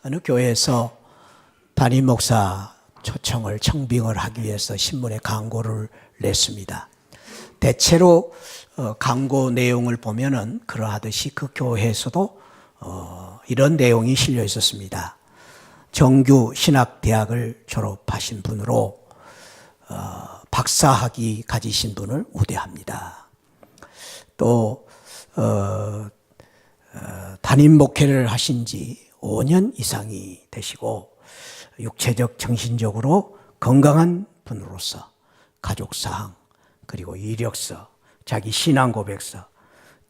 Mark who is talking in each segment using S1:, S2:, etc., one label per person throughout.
S1: 어느 교회에서 담임 목사 초청을 청빙을 하기 위해서 신문에 광고를 냈습니다. 대체로 광고 내용을 보면은 그러하듯이 그 교회에서도 이런 내용이 실려 있었습니다. 정규 신학대학을 졸업하신 분으로 박사학위 가지신 분을 우대합니다. 또 담임 목회를 하신 지 5년 이상이 되시고 육체적 정신적으로 건강한 분으로서 가족사항 그리고 이력서, 자기 신앙 고백서,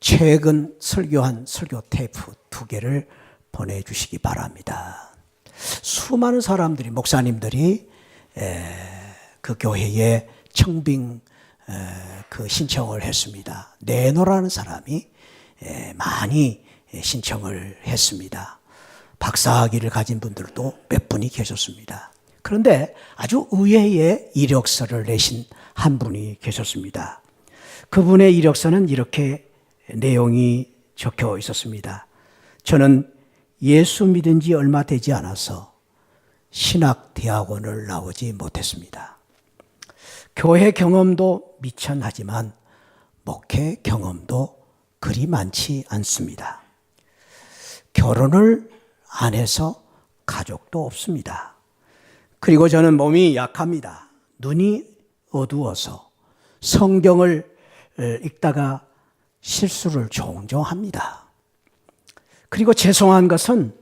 S1: 최근 설교한 설교 테이프 2개를 보내주시기 바랍니다. 수많은 사람들이, 목사님들이 그 교회에 청빙 그 신청을 했습니다. 내노라는 사람이 많이 신청을 했습니다. 박사학위를 가진 분들도 몇 분이 계셨습니다. 그런데 아주 의외의 이력서를 내신 한 분이 계셨습니다. 그분의 이력서는 이렇게 내용이 적혀 있었습니다. 저는 예수 믿은 지 얼마 되지 않아서 신학대학원을 나오지 못했습니다. 교회 경험도 미천하지만 목회 경험도 그리 많지 않습니다. 결혼을 안 해서 가족도 없습니다. 그리고 저는 몸이 약합니다. 눈이 어두워서 성경을 읽다가 실수를 종종 합니다. 그리고 죄송한 것은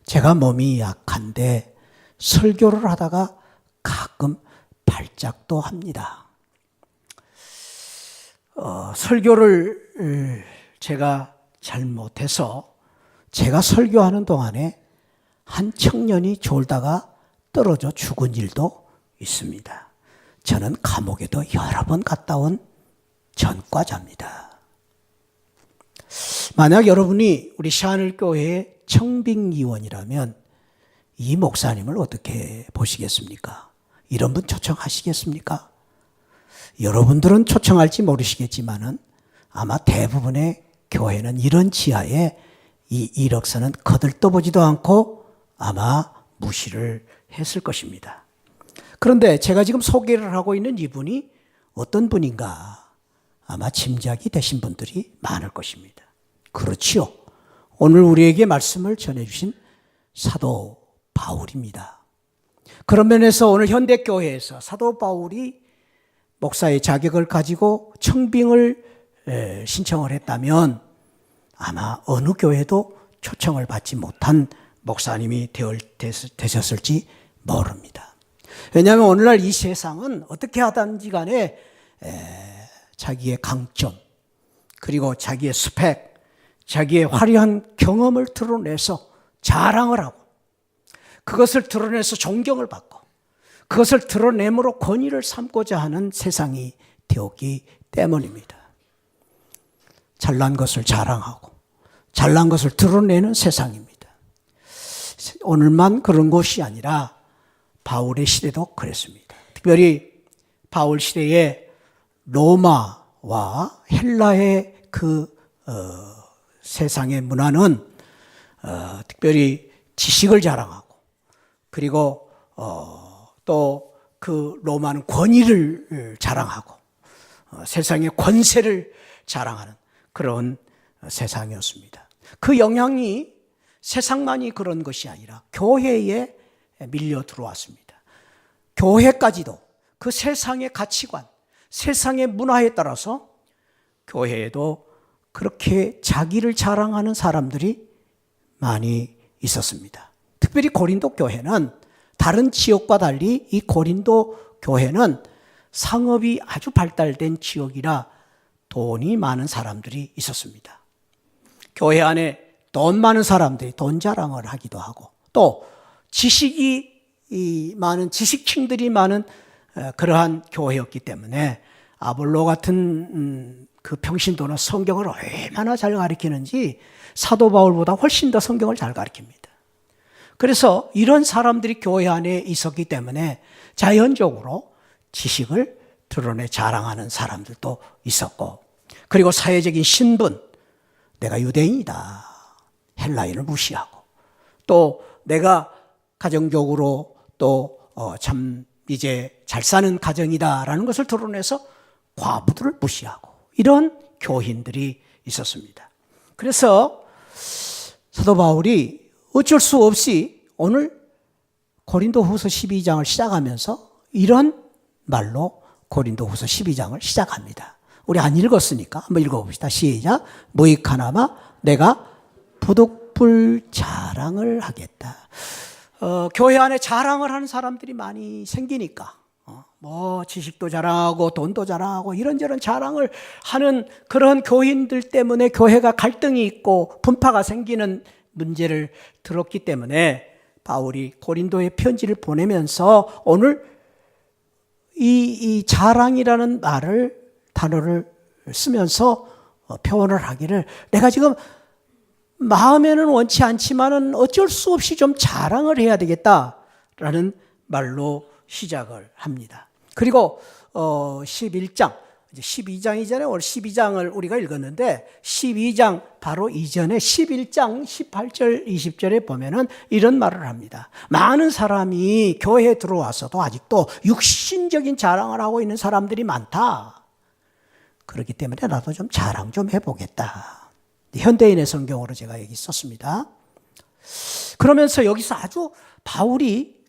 S1: 제가 몸이 약한데 설교를 하다가 가끔 발작도 합니다. 설교를 제가 잘못해서 제가 설교하는 동안에 한 청년이 졸다가 떨어져 죽은 일도 있습니다. 저는 감옥에도 여러 번 갔다 온 전과자입니다. 만약 여러분이 우리 시아늘교회의 청빙위원이라면 이 목사님을 어떻게 보시겠습니까? 이런 분 초청하시겠습니까? 여러분들은 초청할지 모르시겠지만은 아마 대부분의 교회는 이런 지하에 이 이력서는 거들떠보지도 않고 아마 무시를 했을 것입니다. 그런데 제가 지금 소개를 하고 있는 이분이 어떤 분인가 아마 짐작이 되신 분들이 많을 것입니다. 그렇지요. 오늘 우리에게 말씀을 전해주신 사도 바울입니다. 그런 면에서 오늘 현대교회에서 사도 바울이 목사의 자격을 가지고 청빙을 신청을 했다면 아마 어느 교회도 초청을 받지 못한 목사님이 되셨을지 모릅니다. 왜냐하면 오늘날 이 세상은 어떻게 하든지 간에 자기의 강점 그리고 자기의 스펙, 자기의 화려한 경험을 드러내서 자랑을 하고 그것을 드러내서 존경을 받고 그것을 드러내므로 권위를 삼고자 하는 세상이 되었기 때문입니다. 잘난 것을 자랑하고 잘난 것을 드러내는 세상입니다. 오늘만 그런 것이 아니라 바울의 시대도 그랬습니다. 특별히 바울 시대에 로마와 헬라의 그 세상의 문화는 특별히 지식을 자랑하고 그리고 또 그 로마는 권위를 자랑하고 세상의 권세를 자랑하는 그런 세상이었습니다. 그 영향이 세상만이 그런 것이 아니라 교회에 밀려 들어왔습니다. 교회까지도 그 세상의 가치관, 세상의 문화에 따라서 교회에도 그렇게 자기를 자랑하는 사람들이 많이 있었습니다. 특별히 고린도 교회는 다른 지역과 달리 이 고린도 교회는 상업이 아주 발달된 지역이라 돈이 많은 사람들이 있었습니다. 교회 안에 돈 많은 사람들이 돈 자랑을 하기도 하고 또 지식이 많은 지식층들이 많은 그러한 교회였기 때문에 아볼로 같은 그 평신도는 성경을 얼마나 잘 가르치는지 사도 바울보다 훨씬 더 성경을 잘 가르칩니다. 그래서 이런 사람들이 교회 안에 있었기 때문에 자연적으로 지식을 드러내 자랑하는 사람들도 있었고 그리고 사회적인 신분, 내가 유대인이다, 헬라인을 무시하고 또 내가 가정적으로 또 참 이제 잘 사는 가정이다라는 것을 드러내서 과부들을 무시하고 이런 교인들이 있었습니다. 그래서 사도 바울이 어쩔 수 없이 오늘 고린도후서 12장을 시작하면서 이런 말로 고린도후서 12장을 시작합니다. 우리 안 읽었으니까 한번 읽어봅시다. 시작. 무익하나마 내가 부득불 자랑을 하겠다. 교회 안에 자랑을 하는 사람들이 많이 생기니까 뭐 지식도 자랑하고 돈도 자랑하고 이런저런 자랑을 하는 그런 교인들 때문에 교회가 갈등이 있고 분파가 생기는 문제를 들었기 때문에 바울이 고린도에 편지를 보내면서 오늘 이 자랑이라는 단어를 쓰면서 표현을 하기를 내가 지금 마음에는 원치 않지만은 어쩔 수 없이 좀 자랑을 해야 되겠다라는 말로 시작을 합니다. 그리고 11장, 이제 12장 이전에 오늘 12장을 우리가 읽었는데 12장 바로 이전에 11장 18절 20절에 보면은 이런 말을 합니다. 많은 사람이 교회에 들어와서도 아직도 육신적인 자랑을 하고 있는 사람들이 많다. 그렇기 때문에 나도 좀 자랑 좀 해보겠다. 현대인의 성경으로 제가 여기 썼습니다. 그러면서 여기서 아주 바울이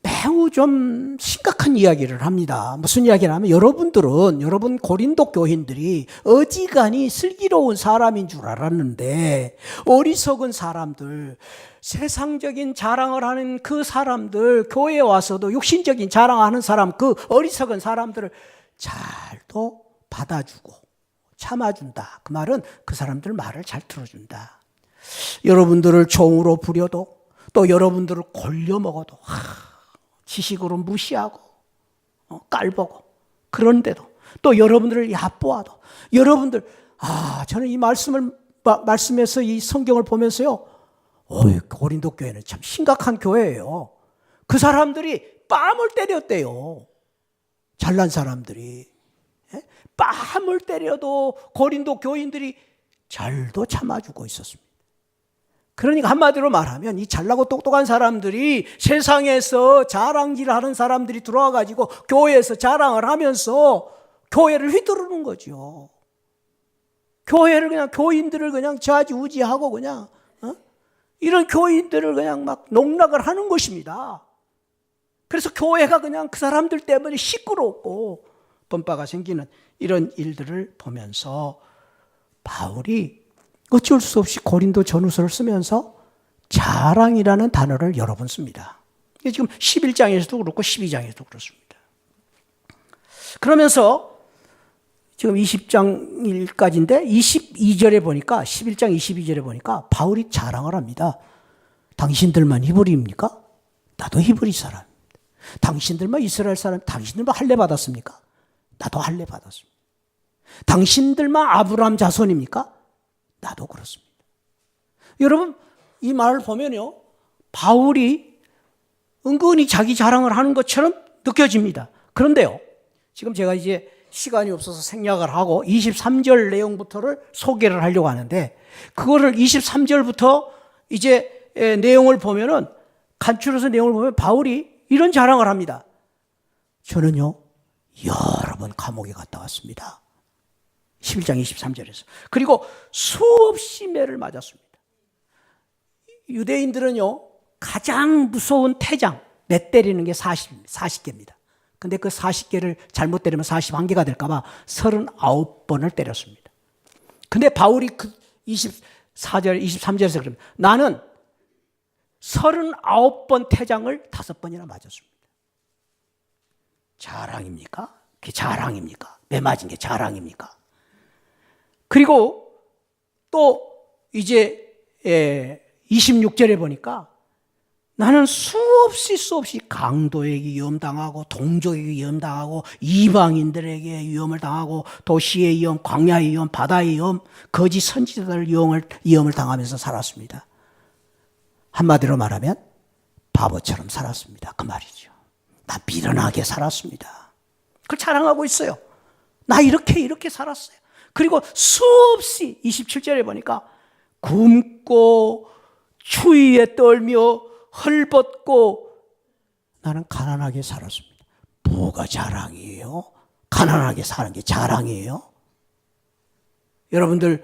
S1: 매우 좀 심각한 이야기를 합니다. 무슨 이야기를 하면 여러분 고린도 교인들이 어지간히 슬기로운 사람인 줄 알았는데 어리석은 사람들, 세상적인 자랑을 하는 그 사람들, 교회에 와서도 육신적인 자랑하는 사람, 그 어리석은 사람들을 잘도 받아주고 참아준다. 그 말은 그 사람들 말을 잘 들어준다. 여러분들을 종으로 부려도 또 여러분들을 골려 먹어도 지식으로 무시하고 깔보고 그런데도 또 여러분들을 얕보아도 여러분들 저는 이 말씀에서 이 성경을 보면서요 고린도 교회는 참 심각한 교회예요. 그 사람들이 뺨을 때렸대요. 잘난 사람들이 뺨을 때려도 고린도 교인들이 잘도 참아주고 있었습니다. 그러니까 한마디로 말하면 이 잘나고 똑똑한 사람들이 세상에서 자랑질하는 사람들이 들어와가지고 교회에서 자랑을 하면서 교회를 휘두르는 거죠. 교회를 그냥 교인들을 그냥 좌지우지하고 그냥 이런 교인들을 그냥 막 농락을 하는 것입니다. 그래서 교회가 그냥 그 사람들 때문에 시끄럽고 분파가 생기는 이런 일들을 보면서 바울이 어쩔 수 없이 고린도 전후서를 쓰면서 자랑이라는 단어를 여러 번 씁니다. 이게 지금 11장에서도 그렇고 12장에서도 그렇습니다. 그러면서 지금 20장 1까지인데 22절에 보니까 11장 22절에 보니까 바울이 자랑을 합니다. 당신들만 히브리입니까? 나도 히브리 사람입니다. 당신들만 이스라엘 사람, 당신들만 할례 받았습니까? 나도 할례 받았습니다. 당신들만 아브라함 자손입니까? 나도 그렇습니다. 여러분 이 말을 보면요 바울이 은근히 자기 자랑을 하는 것처럼 느껴집니다. 그런데요 지금 제가 이제 시간이 없어서 생략을 하고 23절 내용부터를 소개를 하려고 하는데 그거를 23절부터 이제 내용을 보면은 간추려서 내용을 보면 바울이 이런 자랑을 합니다. 저는요 여러 번 감옥에 갔다 왔습니다. 11장 23절에서. 그리고 수없이 매를 맞았습니다. 유대인들은요 가장 무서운 태장, 매 때리는 게 40개입니다. 근데 그 40개를 잘못 때리면 41개가 될까봐 39번을 때렸습니다. 근데 바울이 그 24절, 23절에서 그럽니다. 나는 39번 태장을 5번이나 맞았습니다. 자랑입니까? 그게 자랑입니까? 매 맞은 게 자랑입니까? 그리고 또 이제 26절에 보니까 나는 수없이 강도에게 위험당하고 동족에게 위험당하고 이방인들에게 위험을 당하고 도시의 위험, 광야의 위험, 바다의 위험, 거짓 선지자들 위험을 당하면서 살았습니다. 한마디로 말하면 바보처럼 살았습니다. 그 말이죠. 나 미련하게 살았습니다. 그걸 자랑하고 있어요. 나 이렇게 살았어요. 그리고 수없이 27절에 보니까 굶고 추위에 떨며 헐벗고 나는 가난하게 살았습니다. 뭐가 자랑이에요? 가난하게 사는 게 자랑이에요? 여러분들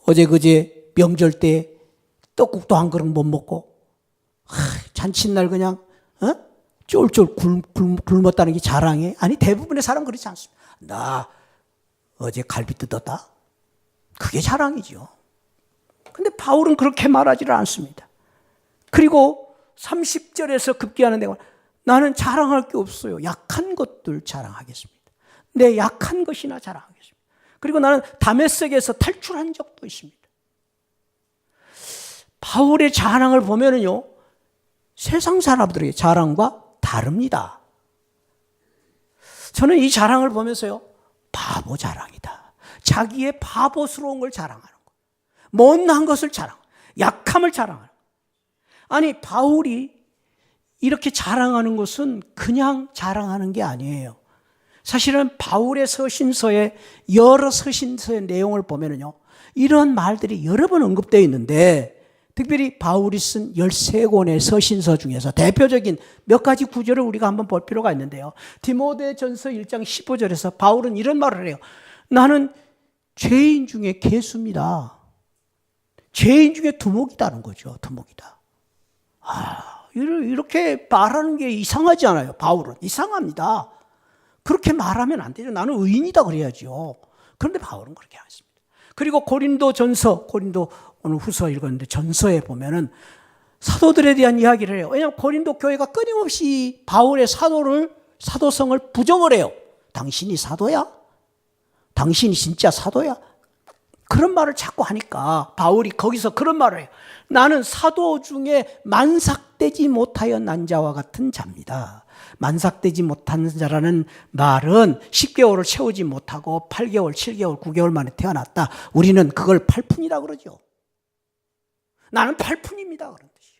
S1: 어제 그제 명절 때 떡국도 한 그릇 못 먹고 잔칫날 그냥 쫄쫄 굶었다는 게 자랑이에요? 아니, 대부분의 사람은 그렇지 않습니다. 나 어제 갈비 뜯었다? 그게 자랑이죠. 근데 바울은 그렇게 말하지를 않습니다. 그리고 30절에서 급기야는 내가 나는 자랑할 게 없어요. 약한 것들 자랑하겠습니다. 내 약한 것이나 자랑하겠습니다. 그리고 나는 다메섹에서 탈출한 적도 있습니다. 바울의 자랑을 보면은요, 세상 사람들의 자랑과 다릅니다. 저는 이 자랑을 보면서요, 바보 자랑이다. 자기의 바보스러운 걸 자랑하는 거. 못난 것을 자랑, 약함을 자랑하는 거. 아니, 바울이 이렇게 자랑하는 것은 그냥 자랑하는 게 아니에요. 사실은 바울의 서신서에 여러 서신서의 내용을 보면은요, 이런 말들이 여러 번 언급되어 있는데, 특별히 바울이 쓴 13권의 서신서 중에서 대표적인 몇 가지 구절을 우리가 한번 볼 필요가 있는데요. 디모데전서 1장 15절에서 바울은 이런 말을 해요. 나는 죄인 중에 개수입니다. 죄인 중에 두목이다는 거죠. 두목이다. 이렇게 말하는 게 이상하지 않아요. 바울은 이상합니다. 그렇게 말하면 안 되죠. 나는 의인이다 그래야죠. 그런데 바울은 그렇게 안 했습니다. 그리고 고린도 오늘 후서 읽었는데 전서에 보면은 사도들에 대한 이야기를 해요. 왜냐하면 고린도 교회가 끊임없이 바울의 사도성을 부정을 해요. 당신이 사도야? 당신이 진짜 사도야? 그런 말을 자꾸 하니까 바울이 거기서 그런 말을 해요. 나는 사도 중에 만삭되지 못하여 난 자와 같은 자입니다. 만삭되지 못한 자라는 말은 10개월을 채우지 못하고 8개월, 7개월, 9개월 만에 태어났다. 우리는 그걸 팔푼이라 그러죠. 나는 팔푼입니다. 그런 뜻이.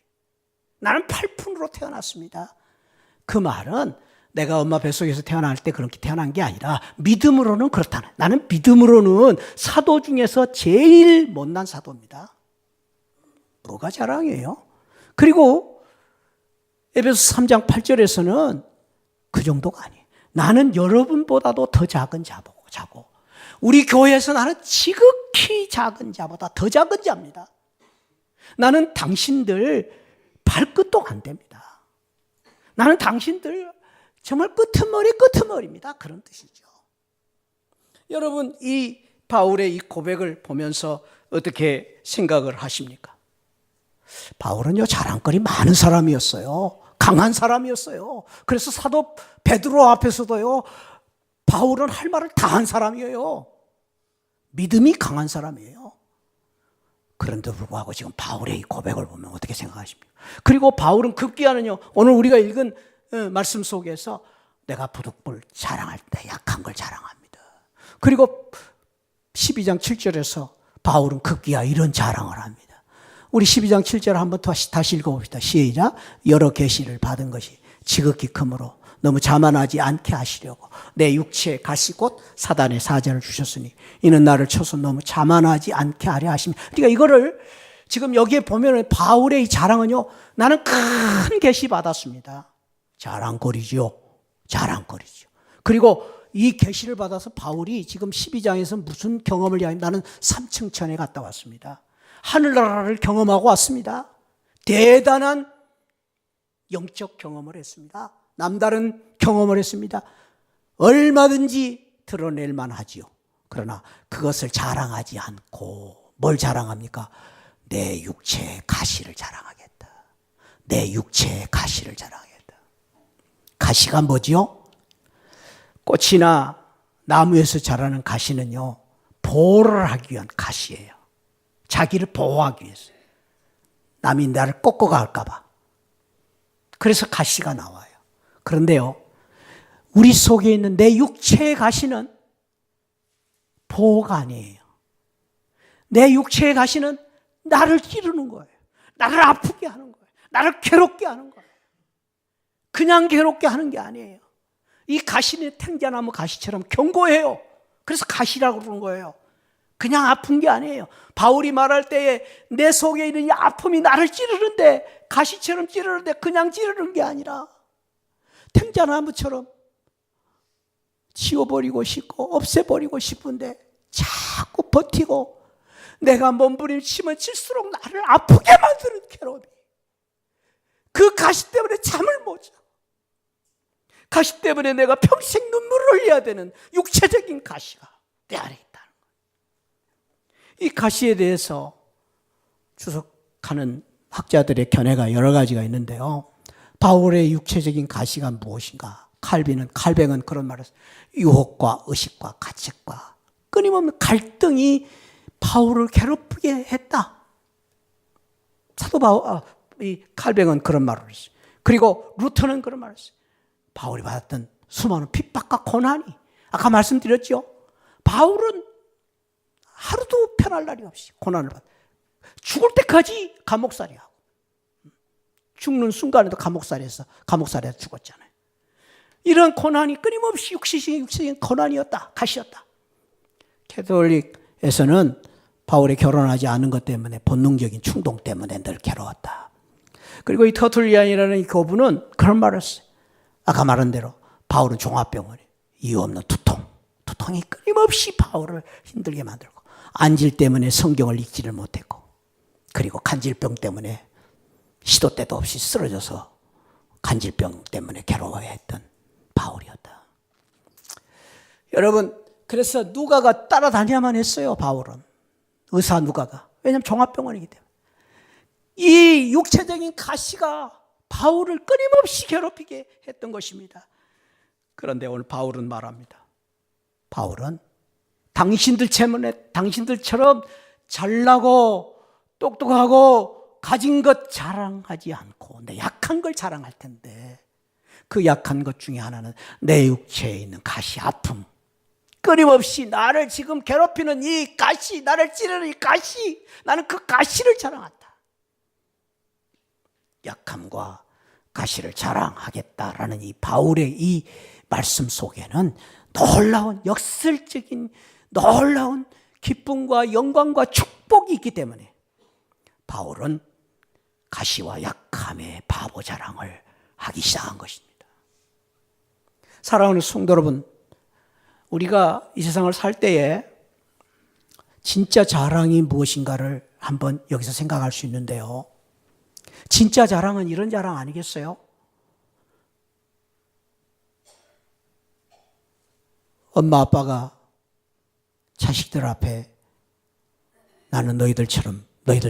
S1: 나는 팔푼으로 태어났습니다. 그 말은 내가 엄마 뱃속에서 태어날 때 그렇게 태어난 게 아니라 믿음으로는 그렇다는. 나는 믿음으로는 사도 중에서 제일 못난 사도입니다. 뭐가 자랑이에요? 그리고 에베소 3장 8절에서는 그 정도가 아니에요. 나는 여러분보다도 더 작은 자고 우리 교회에서 나는 지극히 작은 자보다 더 작은 자입니다. 나는 당신들 발끝도 안 됩니다. 나는 당신들 정말 끄트머리입니다. 그런 뜻이죠. 여러분, 이 바울의 이 고백을 보면서 어떻게 생각을 하십니까? 바울은요, 자랑거리 많은 사람이었어요. 강한 사람이었어요. 그래서 사도 베드로 앞에서도요, 바울은 할 말을 다 한 사람이에요. 믿음이 강한 사람이에요. 그런데 불구하고 지금 바울의 이 고백을 보면 어떻게 생각하십니까? 그리고 바울은 급기야는요, 오늘 우리가 읽은 말씀 속에서 내가 부득불 자랑할 때 약한 걸 자랑합니다. 그리고 12장 7절에서 바울은 급기야 이런 자랑을 합니다. 우리 12장 7절 한번 다시 읽어봅시다. 시작. 여러 계시를 받은 것이 지극히 크므로 너무 자만하지 않게 하시려고 내 육체의 가시 곧 사단의 사자를 주셨으니 이는 나를 쳐서 너무 자만하지 않게 하려 하십니다. 그러니까 이거를 지금 여기에 보면 바울의 이 자랑은요, 나는 큰 계시 받았습니다. 자랑거리죠. 그리고 이 계시를 받아서 바울이 지금 12장에서 무슨 경험을 이야기하면 나는 3층천에 갔다 왔습니다. 하늘나라를 경험하고 왔습니다. 대단한 영적 경험을 했습니다. 남다른 경험을 했습니다. 얼마든지 드러낼 만하지요. 그러나 그것을 자랑하지 않고 뭘 자랑합니까? 내 육체의 가시를 자랑하겠다. 내 육체의 가시를 자랑하겠다. 가시가 뭐지요? 꽃이나 나무에서 자라는 가시는요, 보호를 하기 위한 가시예요. 자기를 보호하기 위해서. 남이 나를 꺾고 갈까 봐. 그래서 가시가 나와요. 그런데요, 우리 속에 있는 내 육체의 가시는 보호가 아니에요. 내 육체의 가시는 나를 찌르는 거예요. 나를 아프게 하는 거예요. 나를 괴롭게 하는 거예요. 그냥 괴롭게 하는 게 아니에요. 이 가시는 탱자나무 가시처럼 견고해요. 그래서 가시라고 그러는 거예요. 그냥 아픈 게 아니에요. 바울이 말할 때에 내 속에 있는 이 아픔이 나를 찌르는데, 가시처럼 찌르는데 그냥 찌르는 게 아니라 탱자나무처럼 지워버리고 싶고 없애버리고 싶은데 자꾸 버티고 내가 몸부림치면 칠수록 나를 아프게 만드는 괴로움이, 그 가시 때문에 잠을 못 자, 가시 때문에 내가 평생 눈물을 흘려야 되는 육체적인 가시가 내 안에 있다는 거예요. 이 가시에 대해서 주석하는 학자들의 견해가 여러 가지가 있는데요. 바울의 육체적인 가시가 무엇인가? 칼뱅은 그런 말을 했어요. 유혹과 의식과 가책과 끊임없는 갈등이 바울을 괴롭히게 했다. 사도 바울, 이 칼뱅은 그런 말을 했어요. 그리고 루터는 그런 말을 했어요. 바울이 받았던 수많은 핍박과 고난이, 아까 말씀드렸죠. 바울은 하루도 편할 날이 없이 고난을 받았어요. 죽을 때까지 감옥살이하고, 죽는 순간에도 감옥살이에서 죽었잖아요. 이런 고난이 끊임없이 육체적인 고난이었다, 가시였다. 캐톨릭에서는 바울이 결혼하지 않은 것 때문에, 본능적인 충동 때문에 늘 괴로웠다. 그리고 이 터툴리안이라는 이 교부는 그런 말을 했어요. 아까 말한 대로 바울은 종합병원에 이유 없는 두통이 끊임없이 바울을 힘들게 만들고, 안질 때문에 성경을 읽지를 못했고, 그리고 간질병 때문에 시도 때도 없이 쓰러져서 간질병 때문에 괴로워했던 바울이었다. 여러분, 그래서 누가가 따라다녀야만 했어요. 바울은 의사 누가가. 왜냐하면 종합병원이기 때문에. 이 육체적인 가시가 바울을 끊임없이 괴롭히게 했던 것입니다. 그런데 오늘 바울은 말합니다. 바울은 당신들 때문에, 당신들처럼 잘나고 똑똑하고 가진 것 자랑하지 않고 내 약한 걸 자랑할 텐데, 그 약한 것 중에 하나는 내 육체에 있는 가시, 아픔, 끊임없이 나를 지금 괴롭히는 이 가시, 나를 찌르는 이 가시, 나는 그 가시를 자랑한다. 약함과 가시를 자랑하겠다라는 이 바울의 이 말씀 속에는 놀라운 역설적인, 놀라운 기쁨과 영광과 축복이 있기 때문에 바울은 가시와 약함의 바보 자랑을 하기 시작한 것입니다. 사랑하는 성도 여러분, 우리가 이 세상을 살 때에 진짜 자랑이 무엇인가를 한번 여기서 생각할 수 있는데요. 진짜 자랑은 이런 자랑 아니겠어요? 엄마 아빠가 자식들 앞에 나는 너희들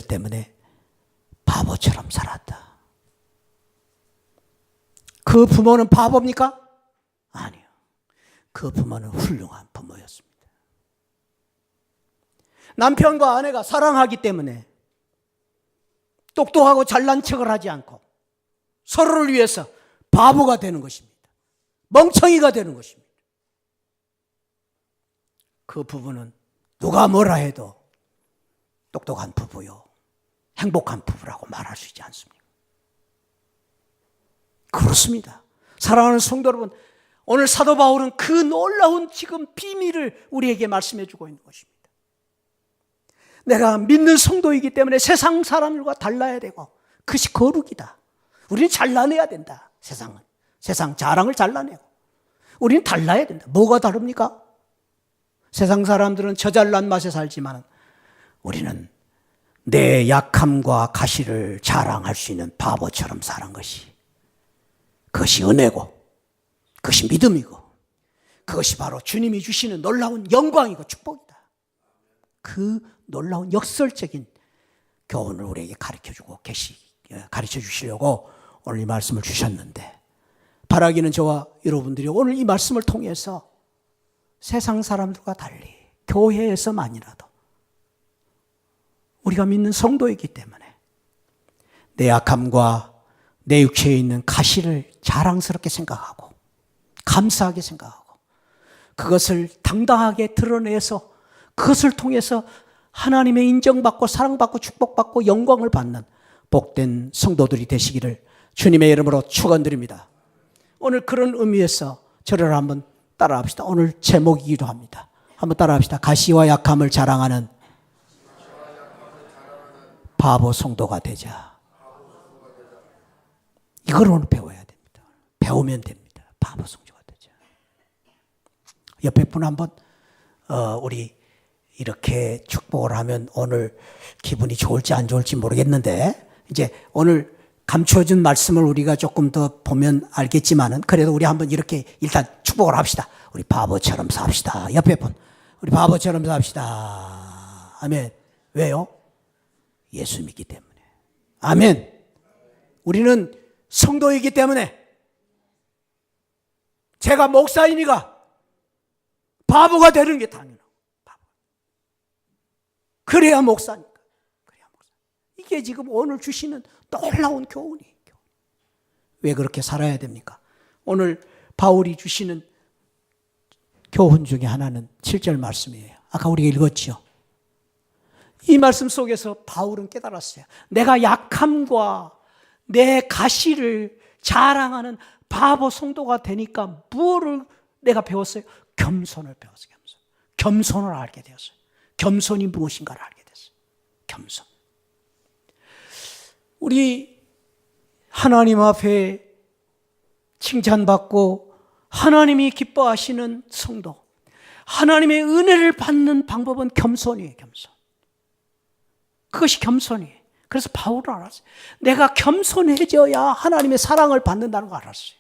S1: 때문에 바보처럼 살았다. 그 부모는 바보입니까? 아니요. 그 부모는 훌륭한 부모였습니다. 남편과 아내가 사랑하기 때문에 똑똑하고 잘난 척을 하지 않고 서로를 위해서 바보가 되는 것입니다. 멍청이가 되는 것입니다. 그 부부는 누가 뭐라 해도 똑똑한 부부요, 행복한 부부라고 말할 수 있지 않습니까? 그렇습니다. 사랑하는 성도 여러분, 오늘 사도 바울은 그 놀라운 지금 비밀을 우리에게 말씀해 주고 있는 것입니다. 내가 믿는 성도이기 때문에 세상 사람들과 달라야 되고, 그것이 거룩이다. 우리는 잘나내야 된다. 세상 자랑을 잘나내고 우리는 달라야 된다. 뭐가 다릅니까? 세상 사람들은 저 잘난 맛에 살지만 우리는 내 약함과 가시를 자랑할 수 있는 바보처럼 사는 것이, 그것이 은혜고, 그것이 믿음이고, 그것이 바로 주님이 주시는 놀라운 영광이고 축복이다. 그 놀라운 역설적인 교훈을 우리에게 가르쳐 주시려고 오늘 이 말씀을 주셨는데, 바라기는 저와 여러분들이 오늘 이 말씀을 통해서 세상 사람들과 달리 교회에서만이라도 우리가 믿는 성도이기 때문에 내 약함과 내 육체에 있는 가시를 자랑스럽게 생각하고 감사하게 생각하고 그것을 당당하게 드러내서 그것을 통해서 하나님의 인정받고 사랑받고 축복받고 영광을 받는 복된 성도들이 되시기를 주님의 이름으로 축원드립니다. 오늘 그런 의미에서 저를 한번 따라합시다. 오늘 제목이기도 합니다. 한번 따라합시다. 가시와 약함을 자랑하는 바보 성도가 되자. 이걸 오늘 배워야 됩니다. 배우면 됩니다. 바보 성도가 되자. 옆에 분 한번 우리 이렇게 축복을 하면 오늘 기분이 좋을지 안 좋을지 모르겠는데 이제 오늘 감추어준 말씀을 우리가 조금 더 보면 알겠지만은 그래도 우리 한번 이렇게 일단 축복을 합시다. 우리 바보처럼 삽시다. 옆에 분 우리 바보처럼 삽시다. 아멘. 왜요? 예수 믿기 때문에. 아멘. 우리는 성도이기 때문에 제가 목사이니까 바보가 되는 게 당연하고 그래야 목사니까. 이게 지금 오늘 주시는 놀라운 교훈이에요. 왜 그렇게 살아야 됩니까? 오늘 바울이 주시는 교훈 중에 하나는 7절 말씀이에요. 아까 우리가 읽었죠. 이 말씀 속에서 바울은 깨달았어요. 내가 약함과 내 가시를 자랑하는 바보 성도가 되니까 무엇을 내가 배웠어요? 겸손을 배웠어요. 겸손을 알게 되었어요. 겸손이 무엇인가를 알게 됐어요. 겸손. 우리 하나님 앞에 칭찬받고 하나님이 기뻐하시는 성도, 하나님의 은혜를 받는 방법은 겸손이에요. 겸손. 그것이 겸손이에요. 그래서 바울은 알았어요. 내가 겸손해져야 하나님의 사랑을 받는다는 걸 알았어요.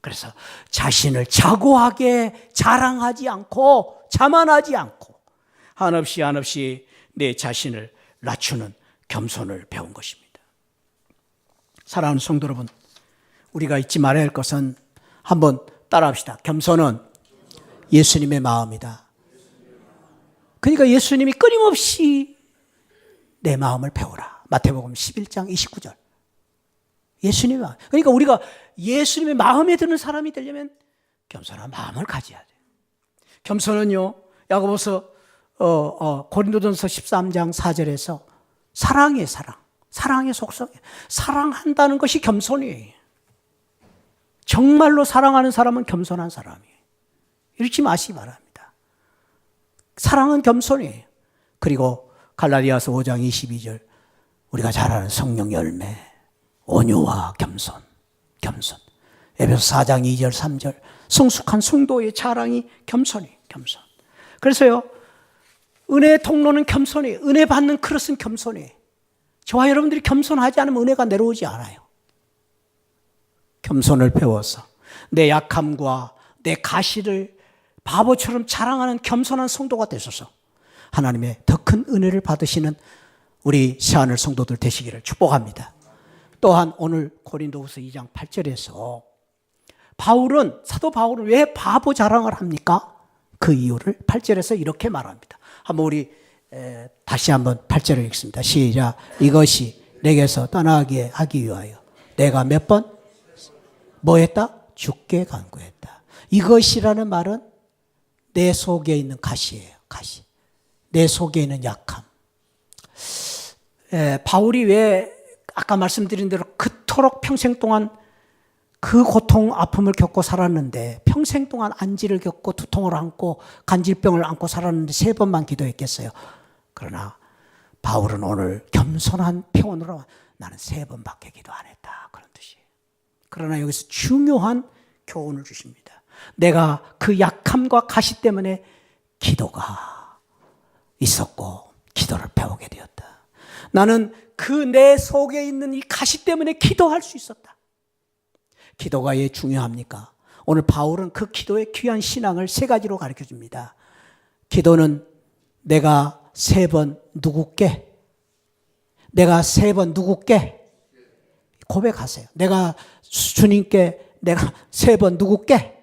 S1: 그래서 자신을 자고하게 자랑하지 않고 자만하지 않고 한없이 내 자신을 낮추는 겸손을 배운 것입니다. 사랑하는 성도 여러분, 우리가 잊지 말아야 할 것은 한번 따라합시다. 겸손은 예수님의 마음이다. 그러니까 예수님이 끊임없이 내 마음을 배우라. 마태복음 11장 29절. 예수님의 마음. 그러니까 우리가 예수님의 마음에 드는 사람이 되려면 겸손한 마음을 가져야 돼요. 겸손은요, 야고보서 고린도전서 13장 4절에서 사랑이에요. 사랑의 속성이에요. 사랑한다는 것이 겸손이에요. 정말로 사랑하는 사람은 겸손한 사람이에요. 잃지 마시기 바랍니다. 사랑은 겸손이에요. 그리고 갈라디아서 5장 22절 우리가 잘 아는 성령 열매 온유와 겸손. 에베소 4장 2절 3절 성숙한 성도의 자랑이 겸손이에요. 겸손. 그래서요, 은혜의 통로는 겸손이에요. 은혜 받는 그릇은 겸손이에요. 저와 여러분들이 겸손하지 않으면 은혜가 내려오지 않아요. 겸손을 배워서 내 약함과 내 가시를 바보처럼 자랑하는 겸손한 성도가 되셔서 하나님의 더 큰 은혜를 받으시는 우리 새하늘 성도들 되시기를 축복합니다. 또한 오늘 고린도후서 2장 8절에서 사도 바울은 왜 바보 자랑을 합니까? 그 이유를 8절에서 이렇게 말합니다. 한번 우리 다시 한번 8절을 읽습니다. 시작. 이것이 내게서 떠나게 하기 위하여 내가 몇 번 뭐 했다? 죽게 간구했다. 이것이라는 말은 내 속에 있는 가시예요. 가시. 내 속에 있는 약함. 바울이 왜 아까 말씀드린 대로 그토록 평생 동안 그 고통, 아픔을 겪고 살았는데 평생 동안 안지를 겪고 두통을 안고 간질병을 안고 살았는데 3번만 기도했겠어요. 그러나 바울은 오늘 겸손한 표현으로 나는 3번밖에 기도 안 했다. 그런 뜻이에요. 그러나 여기서 중요한 교훈을 주십니다. 내가 그 약함과 가시 때문에 기도가 있었고 기도를 배우게 되었다. 나는 그 내 속에 있는 이 가시 때문에 기도할 수 있었다. 기도가 왜 중요합니까? 오늘 바울은 그 기도의 귀한 신앙을 3가지로 가르쳐 줍니다. 기도는 내가 3번 누구께? 내가 3번 누구께? 고백하세요. 내가 주님께 내가 3번 누구께?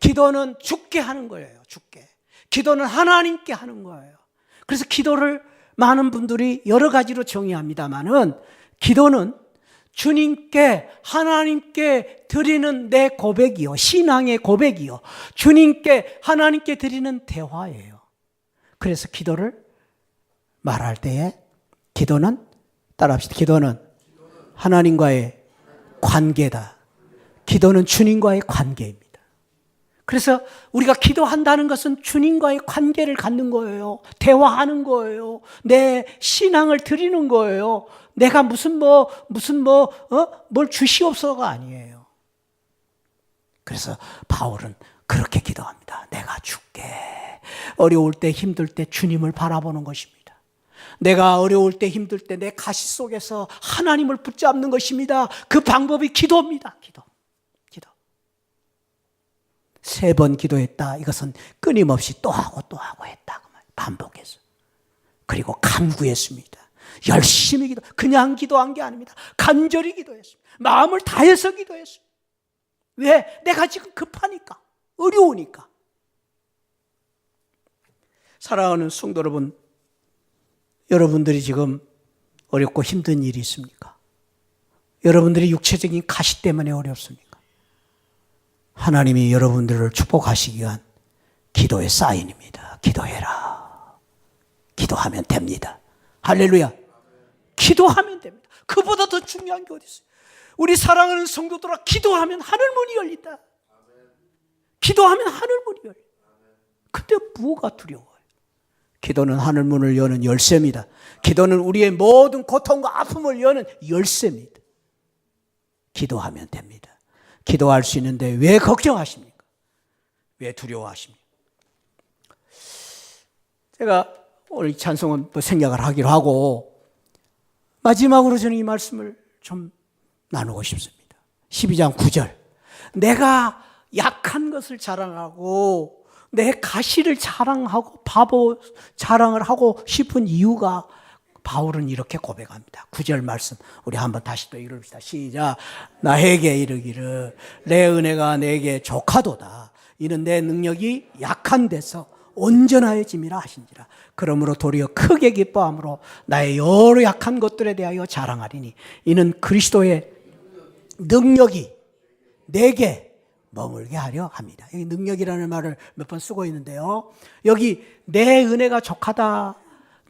S1: 기도는 주께 하는 거예요. 주께. 기도는 하나님께 하는 거예요. 그래서 기도를 많은 분들이 여러 가지로 정의합니다만은 기도는 주님께 하나님께 드리는 내 고백이요. 신앙의 고백이요. 주님께 하나님께 드리는 대화예요. 그래서 기도를 말할 때에 기도는 따라합시다. 기도는 하나님과의 관계다. 기도는 주님과의 관계입니다. 그래서 우리가 기도한다는 것은 주님과의 관계를 갖는 거예요. 대화하는 거예요. 내 신앙을 드리는 거예요. 내가 뭘 주시옵소서가 아니에요. 그래서 바울은 그렇게 기도합니다. 내가 죽게. 어려울 때, 힘들 때 주님을 바라보는 것입니다. 내가 어려울 때, 힘들 때 내 가시 속에서 하나님을 붙잡는 것입니다. 그 방법이 기도입니다. 기도. 3번 기도했다. 이것은 끊임없이 또 하고 또 하고 했다. 반복해서. 그리고 간구했습니다. 열심히 기도. 그냥 기도한 게 아닙니다. 간절히 기도했습니다. 마음을 다해서 기도했습니다. 왜? 내가 지금 급하니까. 어려우니까. 사랑하는 성도 여러분, 여러분들이 지금 어렵고 힘든 일이 있습니까? 여러분들이 육체적인 가시 때문에 어렵습니까? 하나님이 여러분들을 축복하시기 위한 기도의 사인입니다. 기도해라. 기도하면 됩니다. 할렐루야. 기도하면 됩니다. 그보다 더 중요한 게 어디 있어요? 우리 사랑하는 성도들아, 기도하면 하늘문이 열린다. 기도하면 하늘문이 열린다. 근데 뭐가 두려워요? 기도는 하늘문을 여는 열쇠입니다. 기도는 우리의 모든 고통과 아픔을 여는 열쇠입니다. 기도하면 됩니다. 기도할 수 있는데 왜 걱정하십니까? 왜 두려워하십니까? 제가 오늘 찬송은 생략을 하기로 하고 마지막으로 저는 이 말씀을 좀 나누고 싶습니다. 12장 9절. 내가 약한 것을 자랑하고 내 가시를 자랑하고 바보 자랑을 하고 싶은 이유가 바울은 이렇게 고백합니다. 9절 말씀 우리 한번 다시 또 읽읍시다. 시작. 나에게 이르기를 내 은혜가 내게 족하도다. 이는 내 능력이 약한 데서 온전하여짐이라 하신지라. 그러므로 도리어 크게 기뻐함으로 나의 여러 약한 것들에 대하여 자랑하리니 이는 그리스도의 능력이 내게 머물게 하려 합니다. 여기 능력이라는 말을 몇 번 쓰고 있는데요. 여기 내 은혜가 족하다.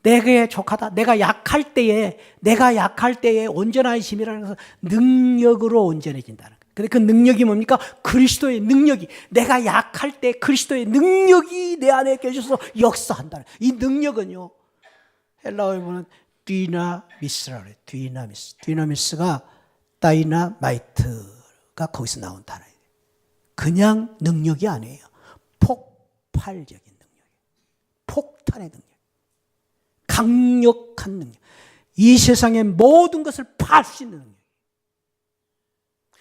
S1: 내게 족하다. 내가 약할 때에 온전하심이라는 것은 능력으로 온전해진다는 거예요. 근데 그 능력이 뭡니까? 그리스도의 능력이. 내가 약할 때 그리스도의 능력이 내 안에 계셔서 역사한다는. 이 능력은요, 헬라어에 보면 디나미스라 그래요. 디나미스. 디나미스가 다이나마이트가 거기서 나온 단어예요. 그냥 능력이 아니에요. 폭발적인 능력이에요. 폭탄의 능력. 강력한 능력. 이 세상의 모든 것을 파할 수 있는 능력.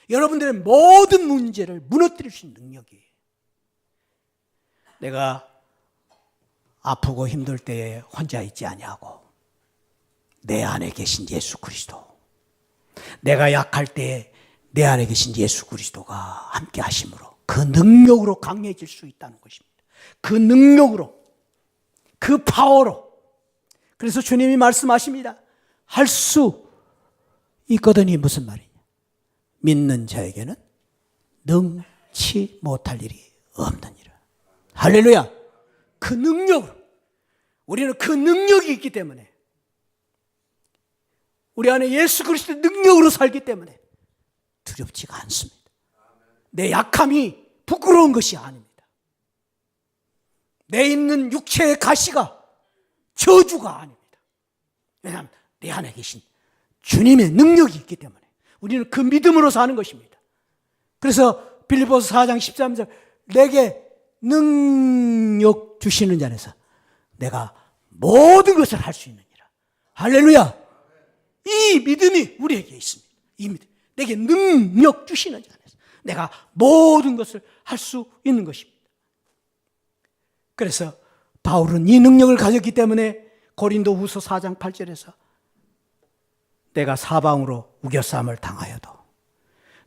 S1: 여러분들의 모든 문제를 무너뜨릴 수 있는 능력이에요. 내가 아프고 힘들 때에 혼자 있지 아니하고 내 안에 계신 예수 그리스도, 내가 약할 때에 내 안에 계신 예수 그리스도가 함께 하심으로 그 능력으로 강해질 수 있다는 것입니다. 그 능력으로, 그 파워로. 그래서 주님이 말씀하십니다. 할 수 있거든이 무슨 말이냐? 믿는 자에게는 능치 못할 일이 없느니라. 할렐루야. 그 능력으로. 우리는 그 능력이 있기 때문에, 우리 안에 예수 그리스도의 능력으로 살기 때문에 두렵지가 않습니다. 내 약함이 부끄러운 것이 아닙니다. 내 있는 육체의 가시가 저주가 아닙니다. 왜냐하면 내 안에 계신 주님의 능력이 있기 때문에 우리는 그 믿음으로 사는 것입니다. 그래서 빌립보서 4장 13절 내게 능력 주시는 자에서 내가 모든 것을 할 수 있느니라. 할렐루야. 이 믿음이 우리에게 있습니다. 이 믿음. 내게 능력 주시는 자 안에서 내가 모든 것을 할 수 있는 것입니다. 그래서 바울은 이 능력을 가졌기 때문에 고린도후서 4장 8절에서 내가 사방으로 우겨쌈을 당하여도,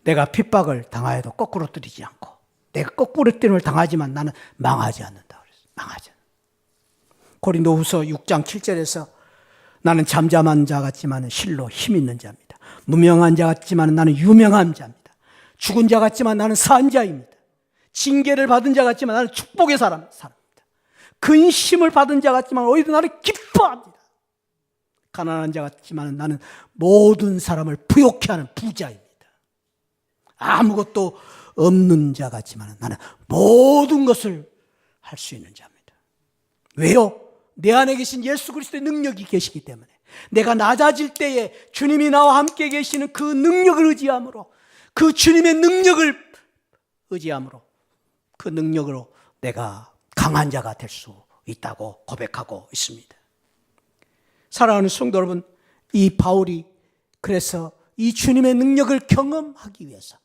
S1: 내가 핍박을 당하여도 거꾸로 뜨리지 않고, 내가 거꾸로 뜨림을 당하지만 나는 망하지 않는다 그랬어요. 망하지 않는다. 고린도후서 6장 7절에서 나는 잠잠한 자 같지만 실로 힘 있는 자입니다. 무명한 자 같지만 나는 유명한 자입니다. 죽은 자 같지만 나는 산 자입니다. 징계를 받은 자 같지만 나는 축복의 사람입니다. 근심을 받은 자 같지만 오히려 나는 기뻐합니다. 가난한 자 같지만 나는 모든 사람을 부욕케 하는 부자입니다. 아무것도 없는 자 같지만 나는 모든 것을 할 수 있는 자입니다. 왜요? 내 안에 계신 예수 그리스도의 능력이 계시기 때문에 내가 낮아질 때에 주님이 나와 함께 계시는 그 능력을 의지함으로 그 주님의 능력을 의지함으로 그 능력으로 내가 강한 자가 될 수 있다고 고백하고 있습니다. 사랑하는 성도 여러분, 이 바울이 그래서 이 주님의 능력을 경험하기 위해서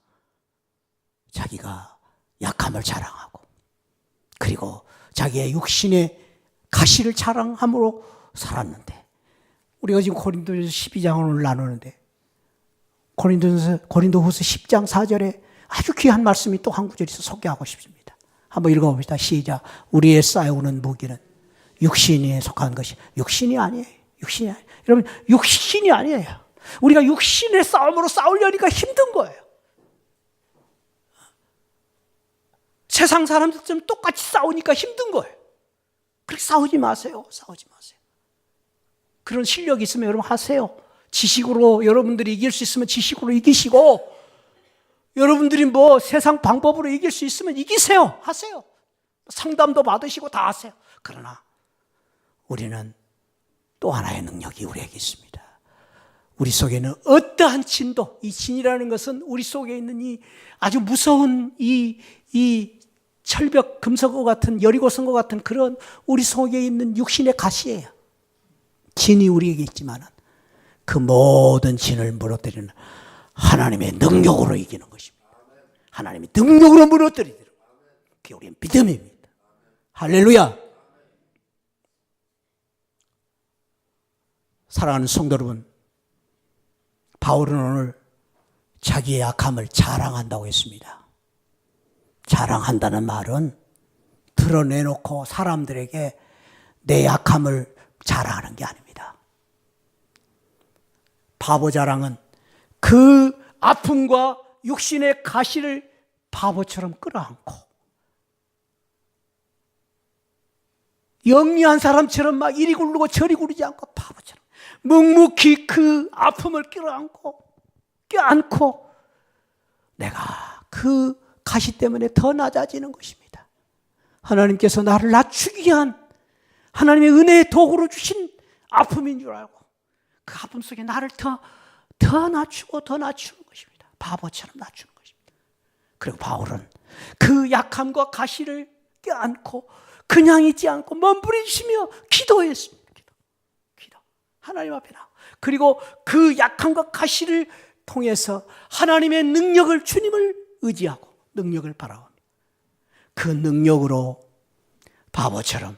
S1: 자기가 약함을 자랑하고 그리고 자기의 육신의 가시를 자랑함으로 살았는데 우리가 지금 고린도전서 12장을 나누는데 고린도후서 10장 4절에 아주 귀한 말씀이 또 한 구절 있어 소개하고 싶습니다. 한번 읽어봅시다. 시작. 우리의 싸우는 무기는 육신에 속한 것이 육신이 아니에요. 육신이 아니에요. 여러분 육신이 아니에요. 우리가 육신의 싸움으로 싸우려니까 힘든 거예요. 세상 사람들처럼 똑같이 싸우니까 힘든 거예요. 그렇게 싸우지 마세요. 싸우지 마세요. 그런 실력이 있으면 여러분 하세요. 지식으로 여러분들이 이길 수 있으면 지식으로 이기시고 여러분들이 뭐 세상 방법으로 이길 수 있으면 이기세요. 하세요. 상담도 받으시고 다 하세요. 그러나 우리는 또 하나의 능력이 우리에게 있습니다. 우리 속에는 어떠한 진도, 이 진이라는 것은 우리 속에 있는 이 아주 무서운 이 철벽 금석과 같은 여리고성과 같은 그런 우리 속에 있는 육신의 가시예요. 진이 우리에게 있지만은 그 모든 진을 무너뜨리는 하나님의 능력으로 이기는 것입니다. 하나님의 능력으로 무너뜨리는 그게 우리의 믿음입니다. 할렐루야. 사랑하는 성도 여러분, 바울은 오늘 자기의 약함을 자랑한다고 했습니다. 자랑한다는 말은 드러내놓고 사람들에게 내 약함을 자랑하는 게 아닙니다. 바보 자랑은 그 아픔과 육신의 가시를 바보처럼 끌어안고 영리한 사람처럼 막 이리 굴르고 저리 굴르지 않고 바보처럼 묵묵히 그 아픔을 껴안고 내가 그 가시 때문에 더 낮아지는 것입니다. 하나님께서 나를 낮추기 위한 하나님의 은혜의 도구로 주신 아픔인 줄 알고 그 아픔 속에 나를 더 낮추고 더 낮추는 것입니다. 바보처럼 낮추는 것입니다. 그리고 바울은 그 약함과 가시를 껴안고 그냥 있지 않고 몸부림치며 기도했습니다. 기도. 하나님 앞에 나오고 그리고 그 약함과 가시를 통해서 하나님의 능력을 주님을 의지하고 능력을 바라봅니다. 그 능력으로 바보처럼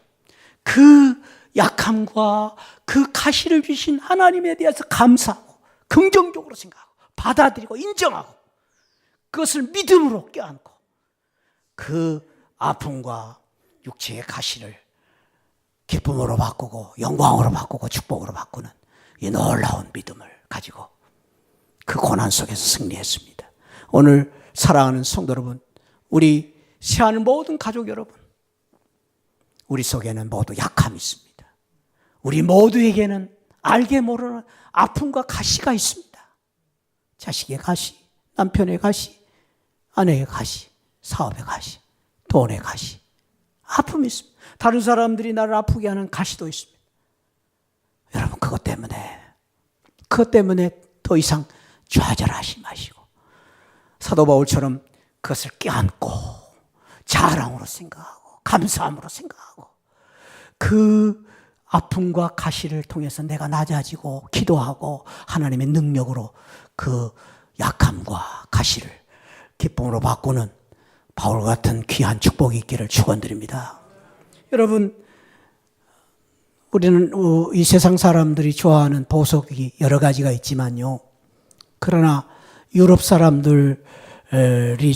S1: 그 약함과 그 가시를 주신 하나님에 대해서 감사하고 긍정적으로 생각하고 받아들이고 인정하고 그것을 믿음으로 껴안고 그 아픔과 육체의 가시를 기쁨으로 바꾸고 영광으로 바꾸고 축복으로 바꾸는 이 놀라운 믿음을 가지고 그 고난 속에서 승리했습니다. 오늘 사랑하는 성도 여러분, 우리 새하늘 모든 가족 여러분, 우리 속에는 모두 약함이 있습니다. 우리 모두에게는 알게 모르는 아픔과 가시가 있습니다. 자식의 가시, 남편의 가시, 아내의 가시, 사업의 가시, 돈의 가시, 아픔이 있습니다. 다른 사람들이 나를 아프게 하는 가시도 있습니다. 여러분 그것 때문에 더 이상 좌절하지 마시고 사도 바울처럼 그것을 껴안고 자랑으로 생각하고 감사함으로 생각하고 그 아픔과 가시를 통해서 내가 낮아지고 기도하고 하나님의 능력으로 그 약함과 가시를 기쁨으로 바꾸는 바울 같은 귀한 축복이 있기를 축원드립니다. 여러분, 우리는 이 세상 사람들이 좋아하는 보석이 여러 가지가 있지만요. 그러나 유럽 사람들이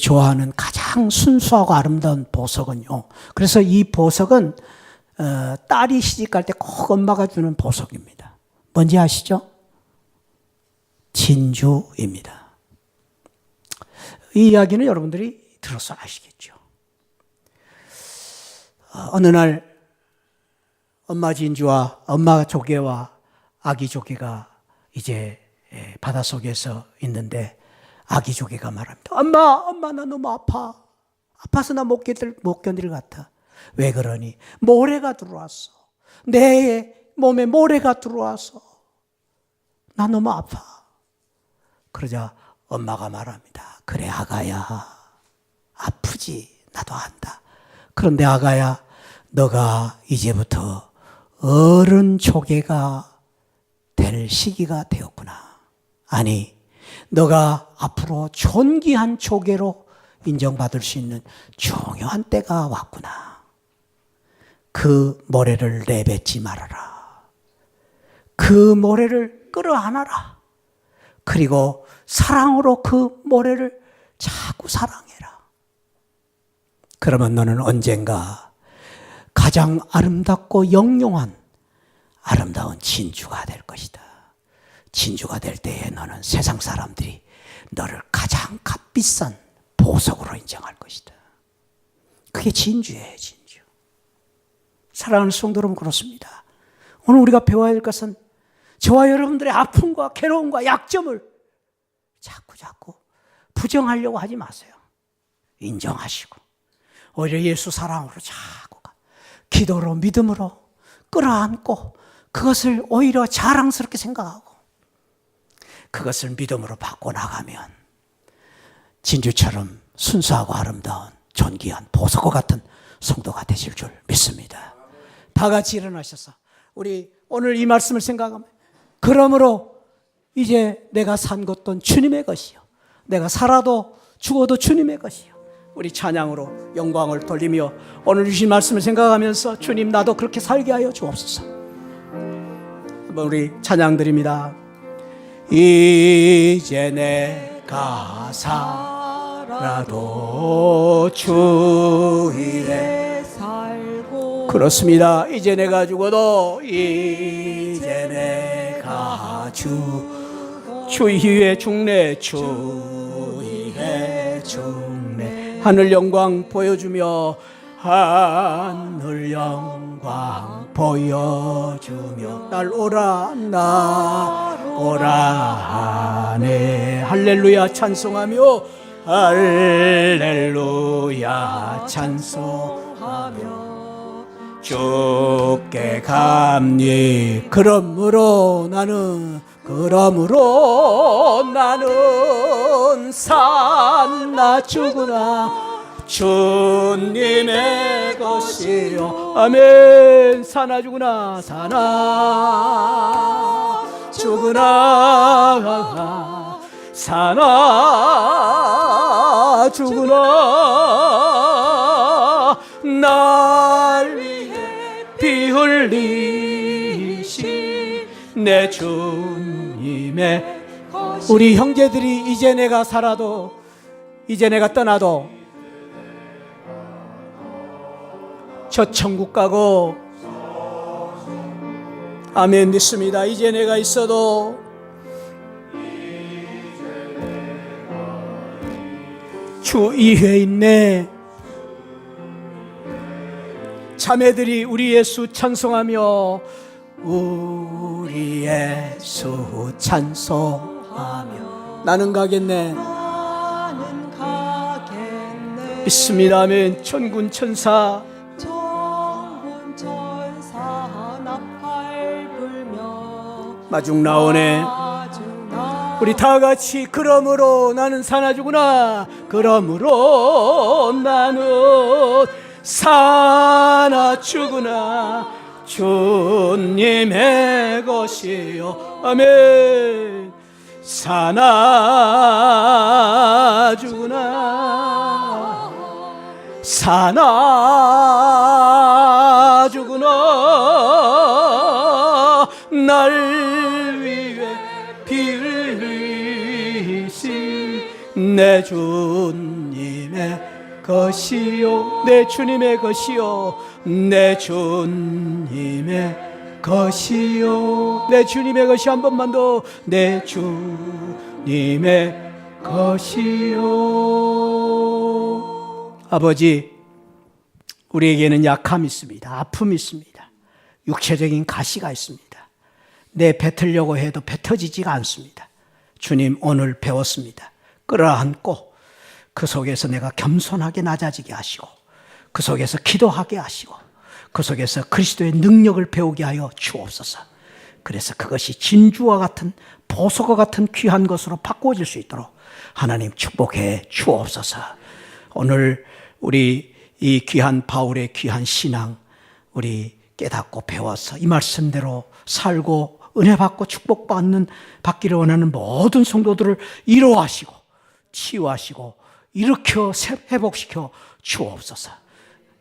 S1: 좋아하는 가장 순수하고 아름다운 보석은요. 그래서 이 보석은 딸이 시집갈 때 꼭 엄마가 주는 보석입니다. 뭔지 아시죠? 진주입니다. 이 이야기는 여러분들이 들어서 아시겠죠. 어느 날 엄마 진주와 엄마 조개와 아기 조개가 이제 바닷속에서 있는데 아기 조개가 말합니다. 엄마, 나 너무 아파. 아파서 나 못 견딜 것 같아. 왜 그러니? 모래가 들어왔어. 내 몸에 모래가 들어와서 나 너무 아파. 그러자 엄마가 말합니다. 그래, 아가야. 아프지. 나도 안다. 그런데 아가야, 너가 이제부터 어른 조개가 될 시기가 되었구나. 아니, 너가 앞으로 존귀한 조개로 인정받을 수 있는 중요한 때가 왔구나. 그 모래를 내뱉지 말아라. 그 모래를 끌어안아라. 그리고 사랑으로 그 모래를 자꾸 사랑해라. 그러면 너는 언젠가 가장 아름답고 영롱한 아름다운 진주가 될 것이다. 진주가 될 때에 너는 세상 사람들이 너를 가장 값비싼 보석으로 인정할 것이다. 그게 진주예요, 진주. 사랑하는 성도 여러분, 그렇습니다. 오늘 우리가 배워야 될 것은 저와 여러분들의 아픔과 괴로움과 약점을 자꾸 부정하려고 하지 마세요. 인정하시고 오히려 예수 사랑으로 자꾸 기도로 믿음으로 끌어안고 그것을 오히려 자랑스럽게 생각하고 그것을 믿음으로 받고 나가면 진주처럼 순수하고 아름다운 존귀한 보석과 같은 성도가 되실 줄 믿습니다. 다 같이 일어나셔서 우리 오늘 이 말씀을 생각하면, 그러므로 이제 내가 산 것도 주님의 것이요, 내가 살아도 죽어도 주님의 것이요. 우리 찬양으로 영광을 돌리며 오늘 주신 말씀을 생각하면서 주님, 나도 그렇게 살게 하여 주옵소서. 한번 우리 찬양 드립니다. 이제 내가 살아도 주 위에 살고, 그렇습니다. 이제 내가 죽어도 이제 내가 주 위에 죽네, 주 위에 죽네. 하늘 영광 보여주며, 하늘 영광 보여주며, 날 오라 하네. 할렐루야 찬송하며, 할렐루야 찬송하며 주께 감리. 그러므로 나는 사나 죽으나 주님의 것이요. 아멘. 사나 죽으나 날 위해 피 흘리신 내 주님의 것이. 우리 형제들이 이제 내가 살아도, 이제 내가 떠나도 저 천국 가고, 아멘, 믿습니다. 이제 내가 있어도 주 위에 있네. 자매들이 우리 예수 찬송하며, 우리 예수 찬송하며 나는 가겠네. 믿습니다. 아멘. 천군 천사 나팔 불며 마중 나오네. 우리 다 같이, 그러므로 나는 사나 죽으나, 그러므로 나는 사나 죽으나 주님의 것이요. 아멘. 사나 죽으나 날 위해 피 흘리신 내 주님의 것이요, 내 주님의 것이요, 내 주님의 것이요, 내 주님의 것이. 한 번만 더, 내 주님의 것이요. 아버지, 우리에게는 약함이 있습니다. 아픔이 있습니다. 육체적인 가시가 있습니다. 내 뱉으려고 해도 뱉어지지가 않습니다. 주님, 오늘 배웠습니다. 끌어안고 그 속에서 내가 겸손하게 낮아지게 하시고 그 속에서 기도하게 하시고 그 속에서 그리스도의 능력을 배우게 하여 주옵소서. 그래서 그것이 진주와 같은 보석과 같은 귀한 것으로 바꾸어질 수 있도록 하나님 축복해 주옵소서. 오늘 우리 이 귀한 바울의 귀한 신앙 우리 깨닫고 배워서 이 말씀대로 살고 은혜 받고 받기를 원하는 모든 성도들을 위로하시고 치유하시고 일으켜 회복시켜 주옵소서.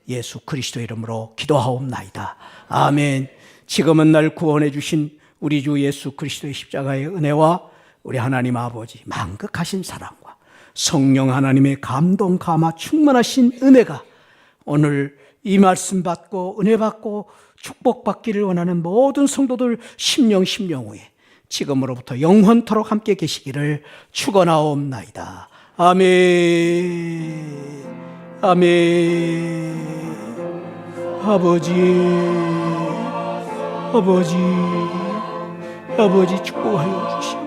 S1: 예수 그리스도 이름으로 기도하옵나이다. 아멘. 지금은 날 구원해 주신 우리 주 예수 그리스도의 십자가의 은혜와 우리 하나님 아버지 만극하신 사랑과 성령 하나님의 감동 감화 충만하신 은혜가 오늘 이 말씀 받고 은혜 받고 축복받기를 원하는 모든 성도들 심령 후에 지금으로부터 영원토록 함께 계시기를 축원하옵나이다. 아멘. 아멘. 아버지 축복하여 주시옵소서.